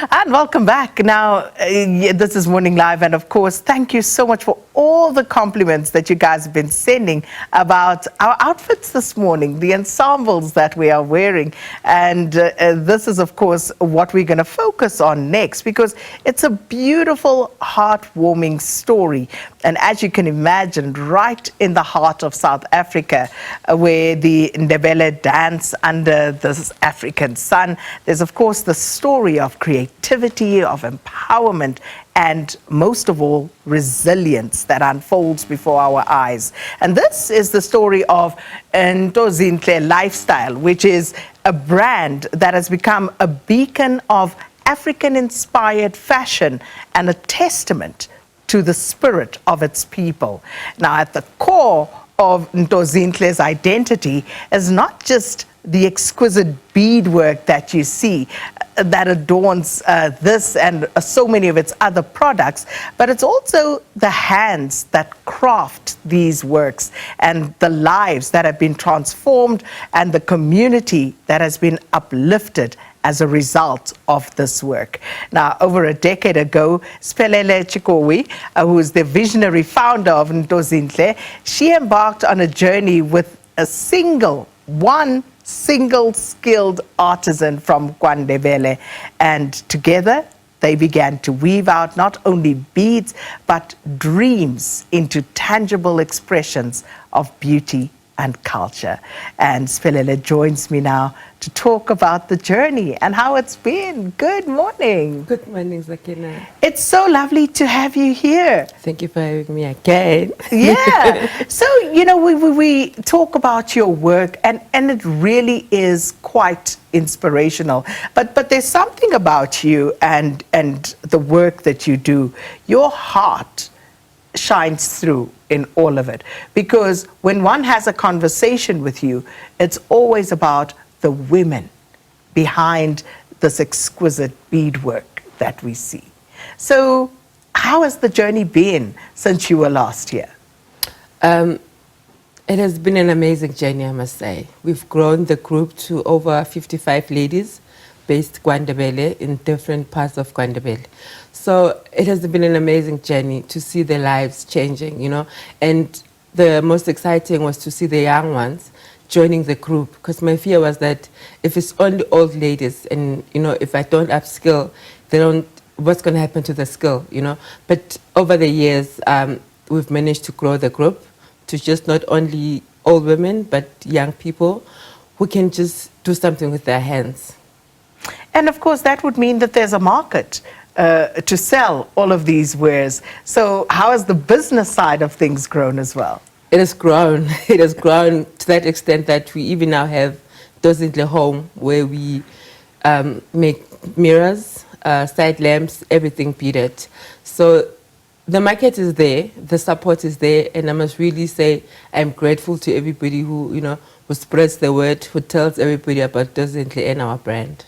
And welcome back. Now, this is Morning Live, and of course, thank you so much for all the compliments that you guys have been sending about our outfits this morning, the ensembles that we are wearing. And this is, of course, what we're going to focus on next, because it's a beautiful, heartwarming story. And as you can imagine, right in the heart of South Africa, where the Ndebele dance under this African sun, there's, of course, the story of creativity, of empowerment, and most of all, resilience that unfolds before our eyes. And this is the story of Ntozinhle Lifestyle, which is a brand that has become a beacon of African-inspired fashion and a testament to the spirit of its people. Now, at the core of Ntozinhle's identity is not just the exquisite beadwork that you see that adorns this and so many of its other products, but it's also the hands that craft these works and the lives that have been transformed and the community that has been uplifted as a result of this work. Now, over a decade ago, Sphelele Chikowi, who is the visionary founder of Ntozinhle, she embarked on a journey with one single skilled artisan from KwaNdebele, and together they began to weave out not only beads but dreams into tangible expressions of beauty and culture. And Sphelele joins me now to talk about the journey and how it's been. Good morning. Good morning, Zakina. It's so lovely to have you here. Thank you for having me again. Yeah. So, you know, we talk about your work, and it really is quite inspirational. But there's something about you and the work that you do. Your heart shines through in all of it, because when one has a conversation with you, it's always about the women behind this exquisite beadwork that we see. So how has the journey been since you were last here? It has been an amazing journey, I must say. We've grown the group to over 55 ladies based KwaNdebele in different parts of KwaNdebele. So it has been an amazing journey to see their lives changing, you know. And the most exciting was to see the young ones joining the group, because my fear was that if it's only old ladies and, you know, if I don't upskill, what's going to happen to the skill, you know. But over the years, we've managed to grow the group to just not only old women, but young people who can just do something with their hands. And of course, that would mean that there's a market to sell all of these wares. So how has the business side of things grown as well? It has grown. It has grown to that extent that we even now have Ntozinhle Home, where we make mirrors, side lamps, everything beaded. So the market is there, the support is there, and I must really say I'm grateful to everybody who, you know, who spreads the word, who tells everybody about Ntozinhle and our brand.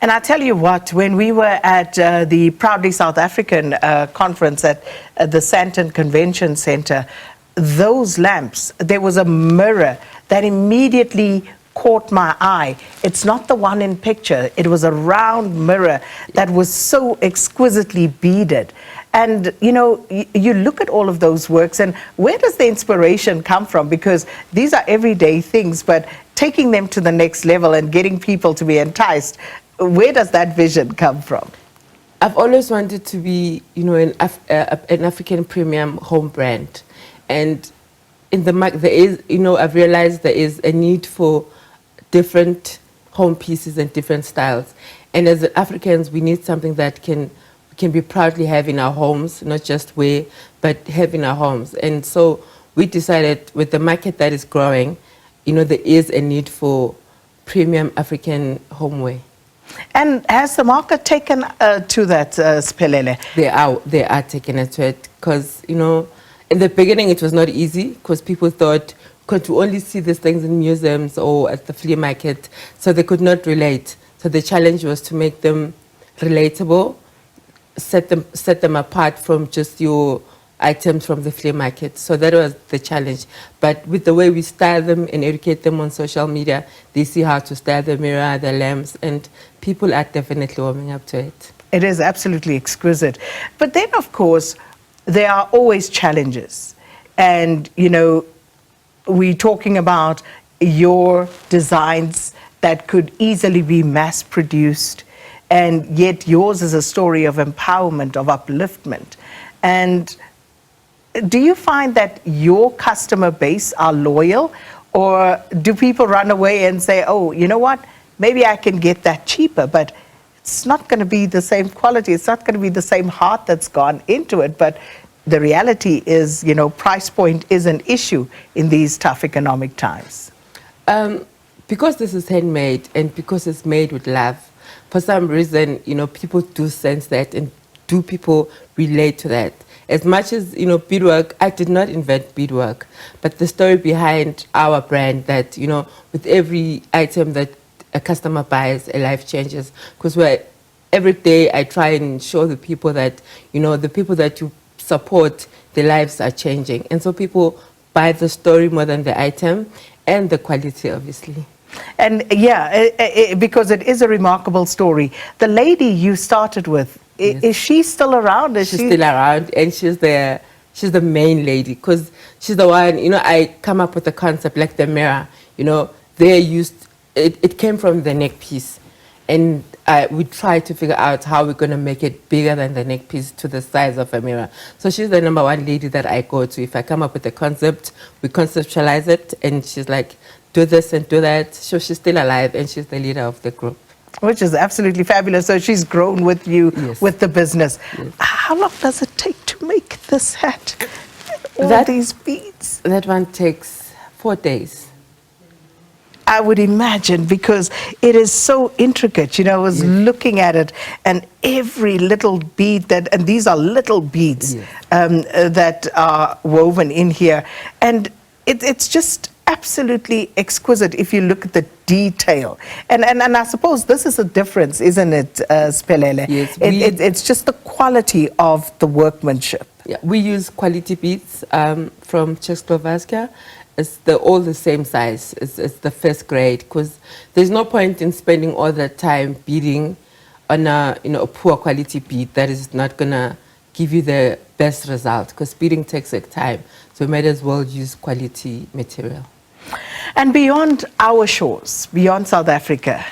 And I tell you what, when we were at the Proudly South African conference at the Sandton Convention Center, those lamps, there was a mirror that immediately caught my eye. It's not the one in picture. It was a round mirror that was so exquisitely beaded. And, you know, you look at all of those works, and where does the inspiration come from? Because these are everyday things, but taking them to the next level and getting people to be enticed, where does that vision come from? I've always wanted to be, you know, an African premium home brand. And in the market, there is, you know, I've realized there is a need for different home pieces and different styles. And as Africans, we need something that can be proudly have in our homes, not just wear, but have in our homes. And so we decided, with the market that is growing, you know, there is a need for premium African homeware. And has the market taken to that, Sphelele? They are taking it to it, because, you know, in the beginning it was not easy, because people thought, could you only see these things in museums or at the flea market, so they could not relate. So the challenge was to make them relatable, set them apart from just your items from the flea market. So that was the challenge. But with the way we style them and educate them on social media, they see how to style the mirror, the lamps, and people are definitely warming up to it. It is absolutely exquisite. But then, of course, there are always challenges. And, you know, we're talking about your designs that could easily be mass produced, and yet yours is a story of empowerment, of upliftment. And do you find that your customer base are loyal, or do people run away and say, oh, you know what, maybe I can get that cheaper, but it's not going to be the same quality, it's not going to be the same heart that's gone into it. But the reality is, you know, price point is an issue in these tough economic times. Because this is handmade and because it's made with love, for some reason, you know, people do sense that, and do people relate to that. As much as, you know, beadwork, I did not invent beadwork, but the story behind our brand that, you know, with every item that a customer buys, a life changes. Because every day I try and show the people that, you know, the people that you support, their lives are changing. And so people buy the story more than the item, and the quality, obviously. And yeah, because it is a remarkable story. The lady you started with, Yes. is she still around? She's still around, and she's the main lady, because she's the one, you know, I come up with a concept like the mirror, you know, it came from the neck piece, and we tried to figure out how we're going to make it bigger than the neck piece to the size of a mirror. So she's the number one lady that I go to. If I come up with a concept, we conceptualize it, and she's like, do this and do that. So she's still alive, and she's the leader of the group. Which is absolutely fabulous. So she's grown with you, Yes. with the business. Yes. How long does it take to make this hat? All these beads? That one takes 4 days. I would imagine, because it is so intricate. You know, I was looking at it, and every little bead and these are little beads that are woven in here. And it's just absolutely exquisite if you look at the detail. And I suppose this is a difference, isn't it, Sphelele? Yes. It's just the quality of the workmanship. Yeah, we use quality beads from Czechoslovakia. It's all the same size. It's the first grade, because there's no point in spending all that time beading on a poor quality bead that is not gonna give you the best result, because beading takes time. So we might as well use quality material. And beyond our shores, beyond South Africa,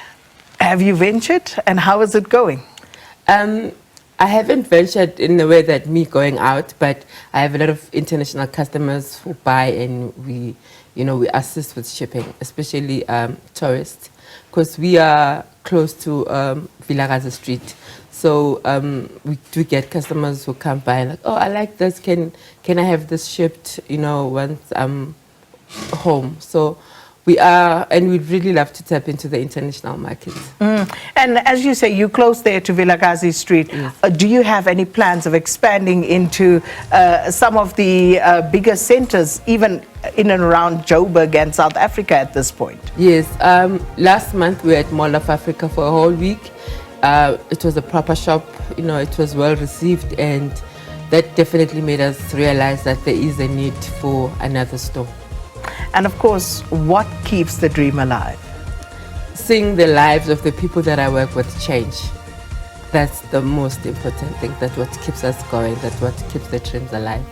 have you ventured, and how is it going? I haven't ventured in the way that me going out, but I have a lot of international customers who buy, and we assist with shipping, especially tourists, because we are close to Vilakazi Street. So we do get customers who come by like, oh, I like this. Can I have this shipped? You know, once I'm home. So we are, and we'd really love to tap into the international market. And as you say, you're close there to Vilakazi Street. Yes. Do you have any plans of expanding into some of the bigger centers, even in and around Joburg and South Africa at this point? Yes. Last month we were at Mall of Africa for a whole week. It was a proper shop. You know, it was well received, and that definitely made us realize that there is a need for another store. And of course, what keeps the dream alive? Seeing the lives of the people that I work with change. That's the most important thing. That's what keeps us going. That's what keeps the dreams alive.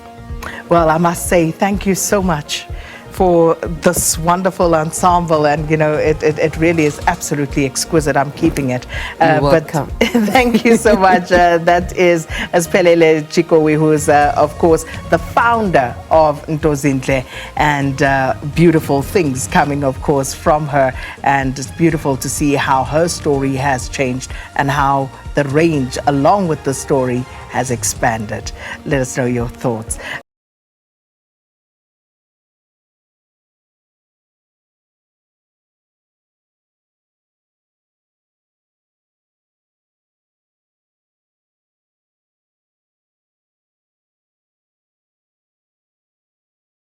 Well, I must say thank you so much for this wonderful ensemble, and you know, it really is absolutely exquisite. I'm keeping it. You're welcome. But thank you so much. That is Sphelele Chikowi, who is of course the founder of Ntozinhle, and beautiful things coming of course from her, and it's beautiful to see how her story has changed and how the range along with the story has expanded. Let us know your thoughts.